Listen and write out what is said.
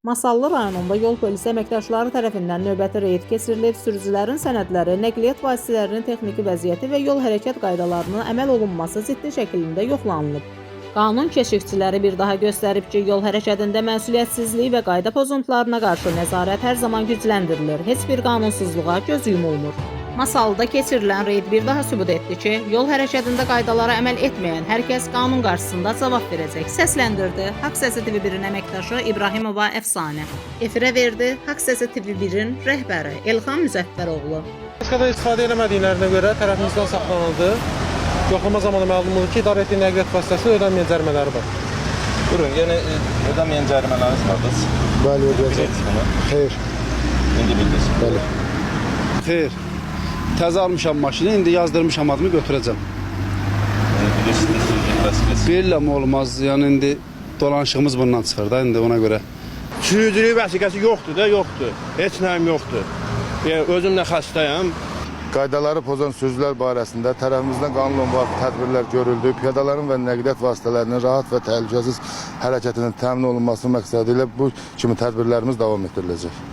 Masallı rayonunda yol polisi əməkdaşları tərəfindən növbəti reyd keçirilir, sürücülərin sənədləri, nəqliyyat vasitələrinin texniki vəziyyəti və yol hərəkət qaydalarına əməl olunması ciddi şəkildə yoxlanılıb. Qanun keşikçiləri bir daha göstərib ki, yol hərəkətində məsuliyyətsizlik və qayda pozuntularına qarşı nəzarət hər zaman gücləndirilir, heç bir qanunsuzluğa göz yumulmur. Masalda keçirilən reyd bir daha sübut etdi ki, yol hərəkətində qaydalara əməl etməyən hər kəs qanun qarşısında cavab verəcək. Səsləndirdi Haqq Səsi TV1-in əməkdaşı İbrahimova Əfsanə. Efirə verdi Haqq Səsi TV1-in rəhbəri Elxan Müzəffəroğlu. Başqada istifadə etmədiklərinə görə tərəfimizdən saxlanıldı. Yoxlama zamanı məlum oldu ki, idarə etdiyi nəqliyyat vasitəsində ödənməyən cərimələri var. Buyurun, yəni ödənməyən cərimələriniz vardır. Bəli, ödəyəcəm. Xeyr. İndi bildiniz. Bəli. Xeyr. Təzə almışam maşını, indi yazdırmışam adımı götürəcəm. Bilirsiniz, sürücülük vəsiqəsi. Bilirəm olmaz, yəni indi dolanışığımız bundan çıxır da, indi ona görə. Sürücülük vəsiqəsi yoxdur da, yoxdur. Heç nəyim yoxdur. Yəni, özüm də xəstəyəm. Qaydaları pozan sürücülər barəsində tərəfimizdən qanunla müvafiq tədbirlər görüldü. Piyadaların və nəqliyyat vasitələrinin rahat və təhlükəsiz hərəkətinin təmin olunması məqsədilə bu kimi tədbirlərimiz davam etdiriləcək.